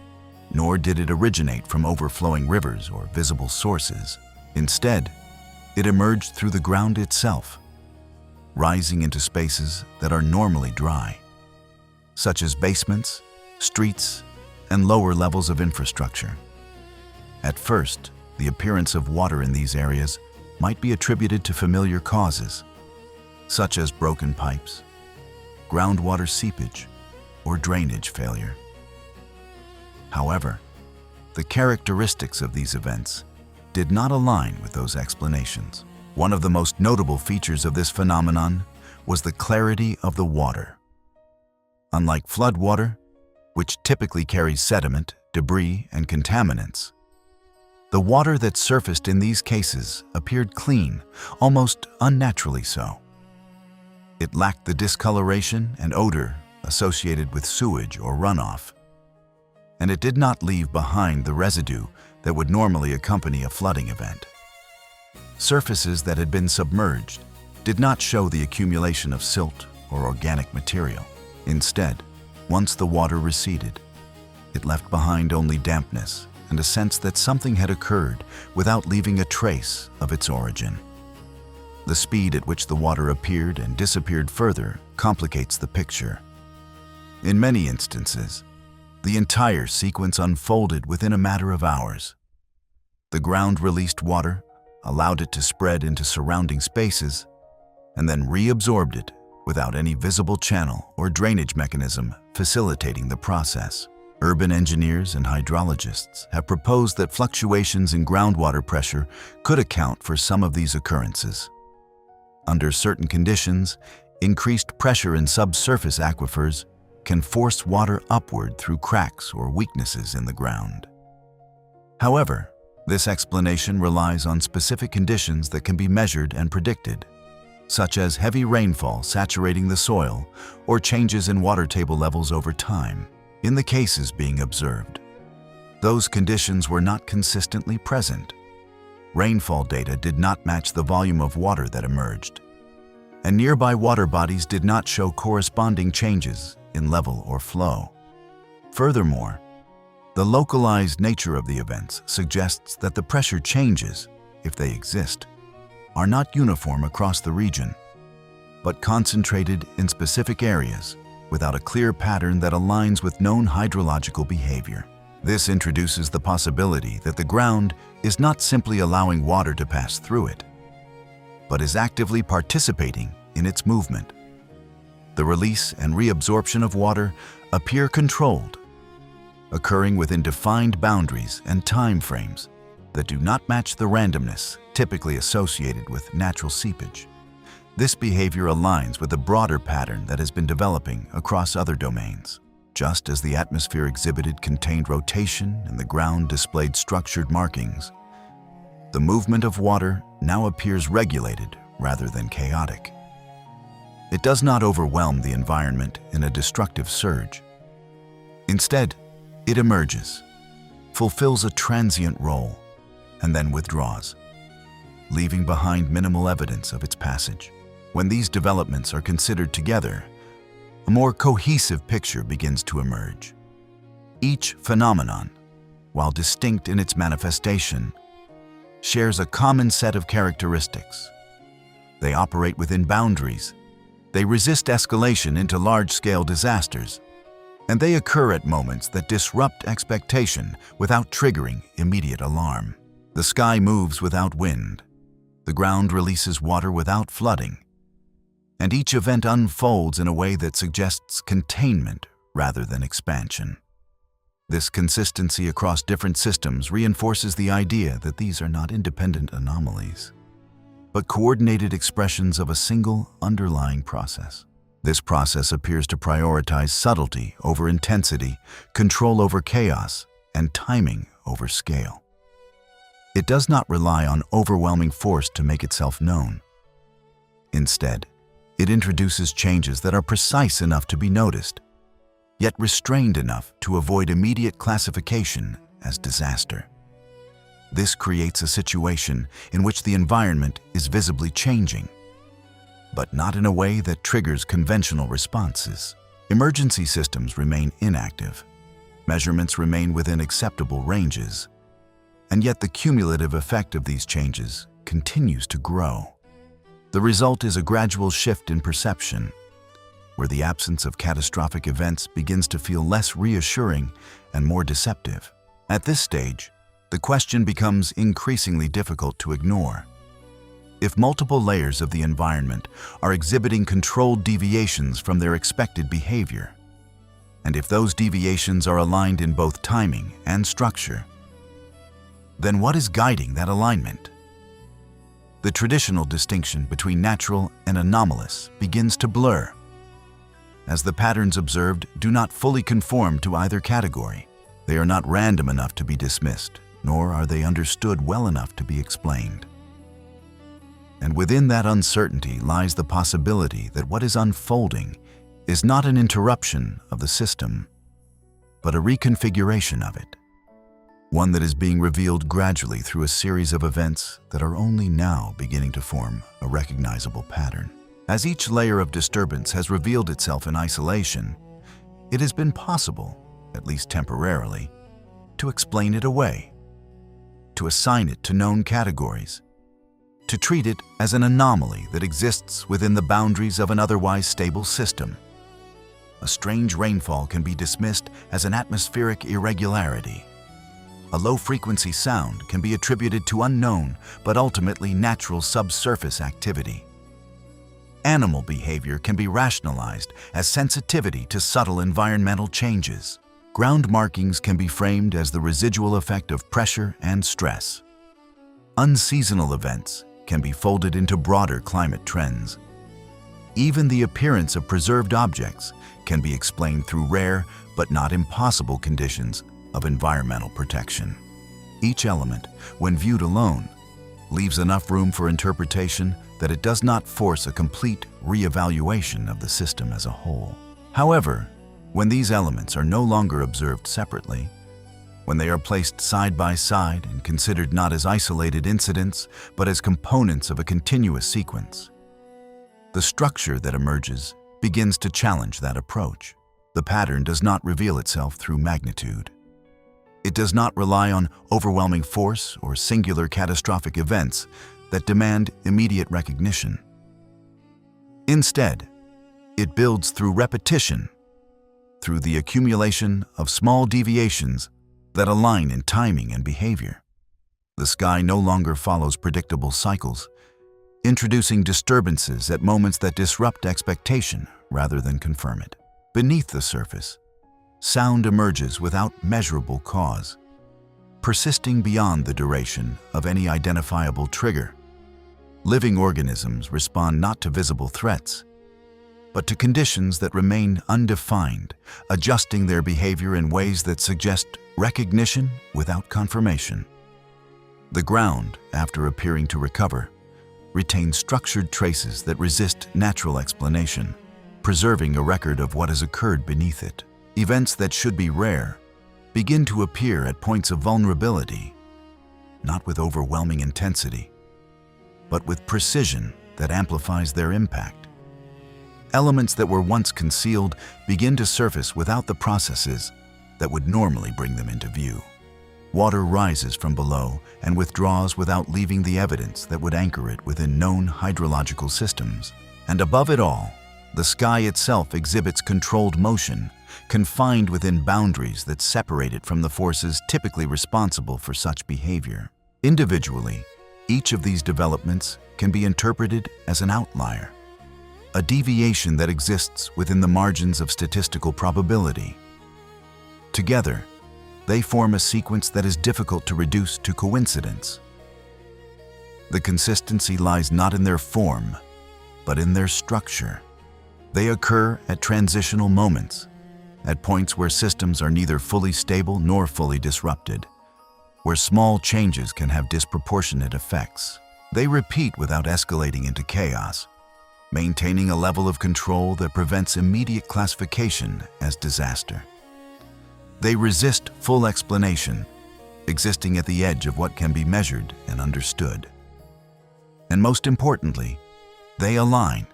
Speaker 2: nor did it originate from overflowing rivers or visible sources. Instead, it emerged through the ground itself, rising into spaces that are normally dry, such as basements, streets, and lower levels of infrastructure. At first, the appearance of water in these areas might be attributed to familiar causes, such as broken pipes, groundwater seepage, or drainage failure. However, the characteristics of these events did not align with those explanations. One of the most notable features of this phenomenon was the clarity of the water. Unlike floodwater, which typically carries sediment, debris, and contaminants, the water that surfaced in these cases appeared clean, almost unnaturally so. It lacked the discoloration and odor associated with sewage or runoff, and it did not leave behind the residue that would normally accompany a flooding event. Surfaces that had been submerged did not show the accumulation of silt or organic material. Instead, once the water receded, it left behind only dampness and a sense that something had occurred without leaving a trace of its origin. The speed at which the water appeared and disappeared further complicates the picture. In many instances, the entire sequence unfolded within a matter of hours. The ground released water, allowed it to spread into surrounding spaces, and then reabsorbed it without any visible channel or drainage mechanism facilitating the process. Urban engineers and hydrologists have proposed that fluctuations in groundwater pressure could account for some of these occurrences. Under certain conditions, increased pressure in subsurface aquifers can force water upward through cracks or weaknesses in the ground. However, this explanation relies on specific conditions that can be measured and predicted, such as heavy rainfall saturating the soil or changes in water table levels over time. In the cases being observed, those conditions were not consistently present. Rainfall data did not match the volume of water that emerged, and nearby water bodies did not show corresponding changes in level or flow. Furthermore, the localized nature of the events suggests that the pressure changes, if they exist, are not uniform across the region, but concentrated in specific areas without a clear pattern that aligns with known hydrological behavior. This introduces the possibility that the ground is not simply allowing water to pass through it, but is actively participating in its movement. The release and reabsorption of water appear controlled, occurring within defined boundaries and time frames that do not match the randomness typically associated with natural seepage. This behavior aligns with a broader pattern that has been developing across other domains. Just as the atmosphere exhibited contained rotation and the ground displayed structured markings, the movement of water now appears regulated rather than chaotic. It does not overwhelm the environment in a destructive surge. Instead, it emerges, fulfills a transient role, and then withdraws, leaving behind minimal evidence of its passage. When these developments are considered together, a more cohesive picture begins to emerge. Each phenomenon, while distinct in its manifestation, shares a common set of characteristics. They operate within boundaries, they resist escalation into large-scale disasters, and they occur at moments that disrupt expectation without triggering immediate alarm. The sky moves without wind, the ground releases water without flooding, and each event unfolds in a way that suggests containment rather than expansion. This consistency across different systems reinforces the idea that these are not independent anomalies, but coordinated expressions of a single underlying process. This process appears to prioritize subtlety over intensity, control over chaos, and timing over scale. It does not rely on overwhelming force to make itself known. Instead, it introduces changes that are precise enough to be noticed, yet restrained enough to avoid immediate classification as disaster. This creates a situation in which the environment is visibly changing, but not in a way that triggers conventional responses. Emergency systems remain inactive, measurements remain within acceptable ranges, and yet the cumulative effect of these changes continues to grow. The result is a gradual shift in perception, where the absence of catastrophic events begins to feel less reassuring and more deceptive. At this stage, the question becomes increasingly difficult to ignore. If multiple layers of the environment are exhibiting controlled deviations from their expected behavior, and if those deviations are aligned in both timing and structure, then what is guiding that alignment? The traditional distinction between natural and anomalous begins to blur, as the patterns observed do not fully conform to either category. They are not random enough to be dismissed, nor are they understood well enough to be explained. And within that uncertainty lies the possibility that what is unfolding is not an interruption of the system, but a reconfiguration of it, one that is being revealed gradually through a series of events that are only now beginning to form a recognizable pattern. As each layer of disturbance has revealed itself in isolation, it has been possible, at least temporarily, to explain it away, to assign it to known categories, to treat it as an anomaly that exists within the boundaries of an otherwise stable system. A strange rainfall can be dismissed as an atmospheric irregularity. A low-frequency sound can be attributed to unknown but ultimately natural subsurface activity. Animal behavior can be rationalized as sensitivity to subtle environmental changes. Ground markings can be framed as the residual effect of pressure and stress. Unseasonal events can be folded into broader climate trends. Even the appearance of preserved objects can be explained through rare but not impossible conditions of environmental protection. Each element, when viewed alone, leaves enough room for interpretation that it does not force a complete re-evaluation of the system as a whole. However, when these elements are no longer observed separately, when they are placed side by side and considered not as isolated incidents, but as components of a continuous sequence, the structure that emerges begins to challenge that approach. The pattern does not reveal itself through magnitude. It does not rely on overwhelming force or singular catastrophic events that demand immediate recognition. Instead, it builds through repetition, through the accumulation of small deviations that align in timing and behavior. The sky no longer follows predictable cycles, introducing disturbances at moments that disrupt expectation rather than confirm it. Beneath the surface, sound emerges without measurable cause, persisting beyond the duration of any identifiable trigger. Living organisms respond not to visible threats, but to conditions that remain undefined, adjusting their behavior in ways that suggest recognition without confirmation. The ground, after appearing to recover, retains structured traces that resist natural explanation, preserving a record of what has occurred beneath it. Events that should be rare begin to appear at points of vulnerability, not with overwhelming intensity, but with precision that amplifies their impact. Elements that were once concealed begin to surface without the processes that would normally bring them into view. Water rises from below and withdraws without leaving the evidence that would anchor it within known hydrological systems. And above it all, the sky itself exhibits controlled motion, confined within boundaries that separate it from the forces typically responsible for such behavior. Individually, each of these developments can be interpreted as an outlier, a deviation that exists within the margins of statistical probability. Together, they form a sequence that is difficult to reduce to coincidence. The consistency lies not in their form, but in their structure. They occur at transitional moments, at points where systems are neither fully stable nor fully disrupted, where small changes can have disproportionate effects. They repeat without escalating into chaos, maintaining a level of control that prevents immediate classification as disaster. They resist full explanation, existing at the edge of what can be measured and understood. And most importantly, they align.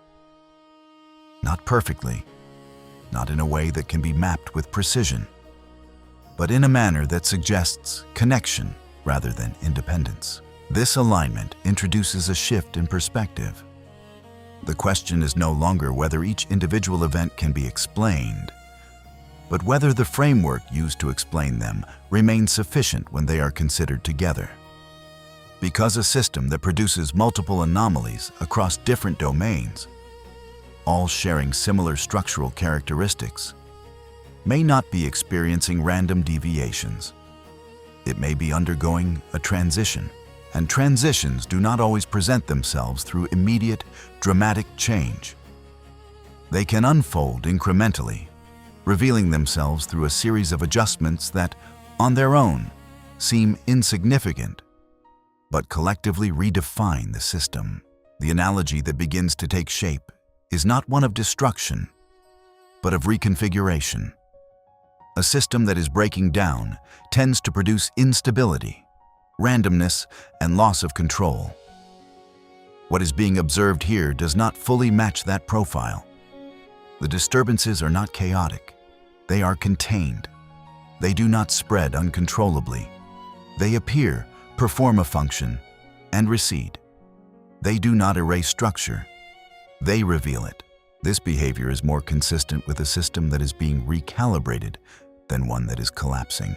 Speaker 2: Not perfectly, not in a way that can be mapped with precision, but in a manner that suggests connection rather than independence. This alignment introduces a shift in perspective. The question is no longer whether each individual event can be explained, but whether the framework used to explain them remains sufficient when they are considered together. Because a system that produces multiple anomalies across different domains, all sharing similar structural characteristics, may not be experiencing random deviations. It may be undergoing a transition, and transitions do not always present themselves through immediate, dramatic change. They can unfold incrementally, revealing themselves through a series of adjustments that, on their own, seem insignificant, but collectively redefine the system. The analogy that begins to take shape is not one of destruction, but of reconfiguration. A system that is breaking down tends to produce instability, randomness, and loss of control. What is being observed here does not fully match that profile. The disturbances are not chaotic. They are contained. They do not spread uncontrollably. They appear, perform a function, and recede. They do not erase structure. They reveal it. This behavior is more consistent with a system that is being recalibrated than one that is collapsing.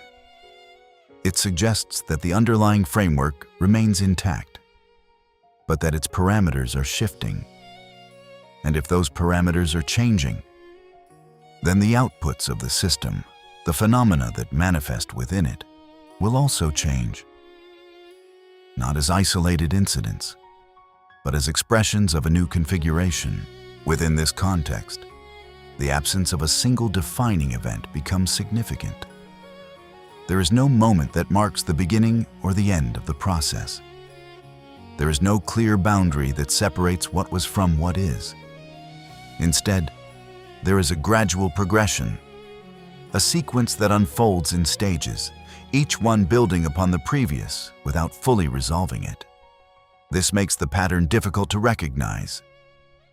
Speaker 2: It suggests that the underlying framework remains intact, but that its parameters are shifting. And if those parameters are changing, then the outputs of the system, the phenomena that manifest within it, will also change. Not as isolated incidents, but as expressions of a new configuration. Within this context, the absence of a single defining event becomes significant. There is no moment that marks the beginning or the end of the process. There is no clear boundary that separates what was from what is. Instead, there is a gradual progression, a sequence that unfolds in stages, each one building upon the previous without fully resolving it. This makes the pattern difficult to recognize,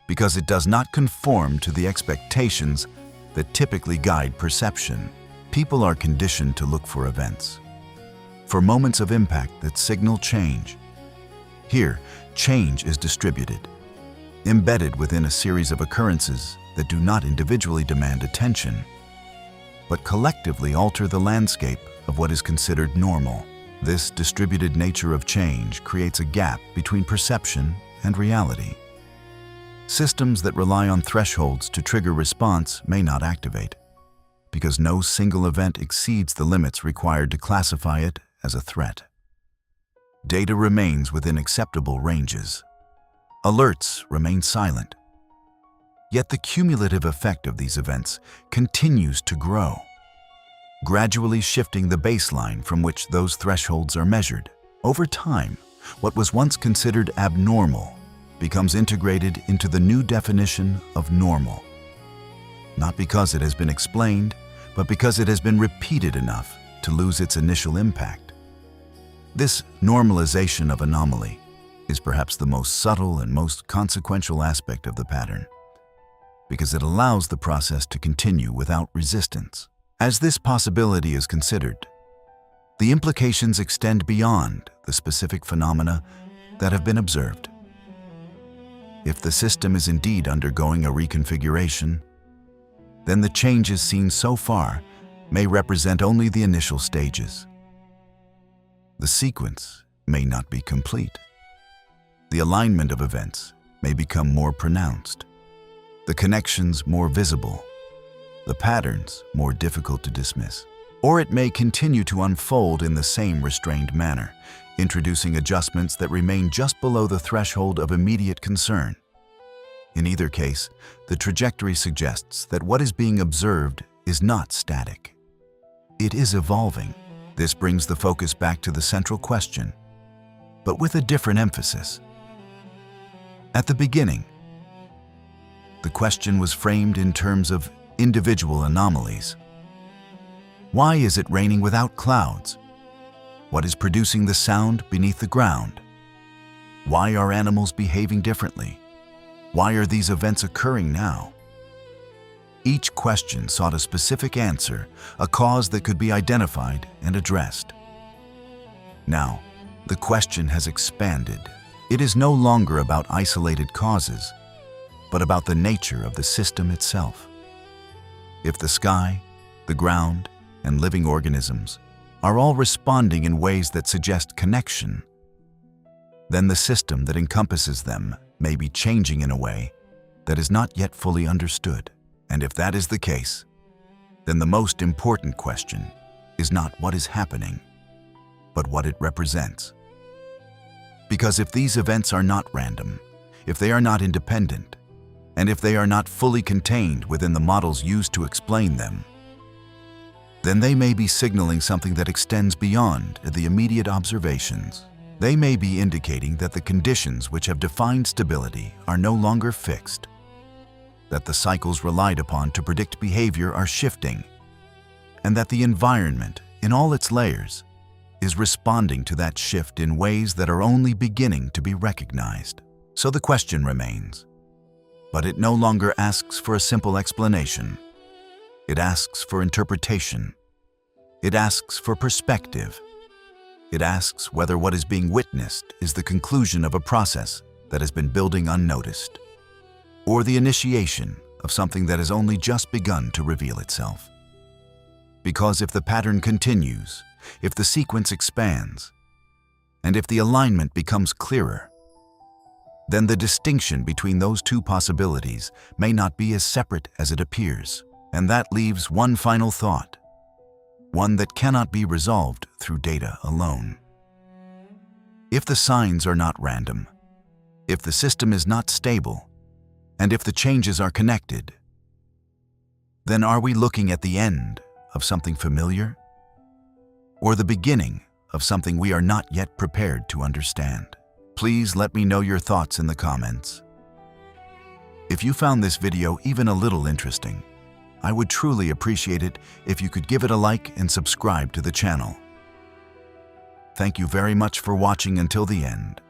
Speaker 2: because it does not conform to the expectations that typically guide perception. People are conditioned to look for events, for moments of impact that signal change. Here, change is distributed, embedded within a series of occurrences that do not individually demand attention, but collectively alter the landscape of what is considered normal. This distributed nature of change creates a gap between perception and reality. Systems that rely on thresholds to trigger response may not activate, because no single event exceeds the limits required to classify it as a threat. Data remains within acceptable ranges. Alerts remain silent. Yet the cumulative effect of these events continues to grow, gradually shifting the baseline from which those thresholds are measured. Over time, what was once considered abnormal becomes integrated into the new definition of normal. Not because it has been explained, but because it has been repeated enough to lose its initial impact. This normalization of anomaly is perhaps the most subtle and most consequential aspect of the pattern, because it allows the process to continue without resistance. As this possibility is considered, the implications extend beyond the specific phenomena that have been observed. If the system is indeed undergoing a reconfiguration, then the changes seen so far may represent only the initial stages. The sequence may not be complete. The alignment of events may become more pronounced, the connections more visible, the patterns more difficult to dismiss. Or it may continue to unfold in the same restrained manner, introducing adjustments that remain just below the threshold of immediate concern. In either case, the trajectory suggests that what is being observed is not static. It is evolving. This brings the focus back to the central question, but with a different emphasis. At the beginning, the question was framed in terms of individual anomalies. Why is it raining without clouds? What is producing the sound beneath the ground? Why are animals behaving differently? Why are these events occurring now? Each question sought a specific answer, a cause that could be identified and addressed. Now, the question has expanded. It is no longer about isolated causes, but about the nature of the system itself. If the sky, the ground, and living organisms are all responding in ways that suggest connection, then the system that encompasses them may be changing in a way that is not yet fully understood. And if that is the case, then the most important question is not what is happening, but what it represents. Because if these events are not random, if they are not independent, and if they are not fully contained within the models used to explain them, then they may be signaling something that extends beyond the immediate observations. They may be indicating that the conditions which have defined stability are no longer fixed, that the cycles relied upon to predict behavior are shifting, and that the environment, in all its layers, is responding to that shift in ways that are only beginning to be recognized. So the question remains, but it no longer asks for a simple explanation. It asks for interpretation. It asks for perspective. It asks whether what is being witnessed is the conclusion of a process that has been building unnoticed, or the initiation of something that has only just begun to reveal itself. Because if the pattern continues, if the sequence expands, and if the alignment becomes clearer, then the distinction between those two possibilities may not be as separate as it appears. And that leaves one final thought, one that cannot be resolved through data alone. If the signs are not random, if the system is not stable, and if the changes are connected, then are we looking at the end of something familiar, or the beginning of something we are not yet prepared to understand? Please let me know your thoughts in the comments. If you found this video even a little interesting, I would truly appreciate it if you could give it a like and subscribe to the channel. Thank you very much for watching until the end.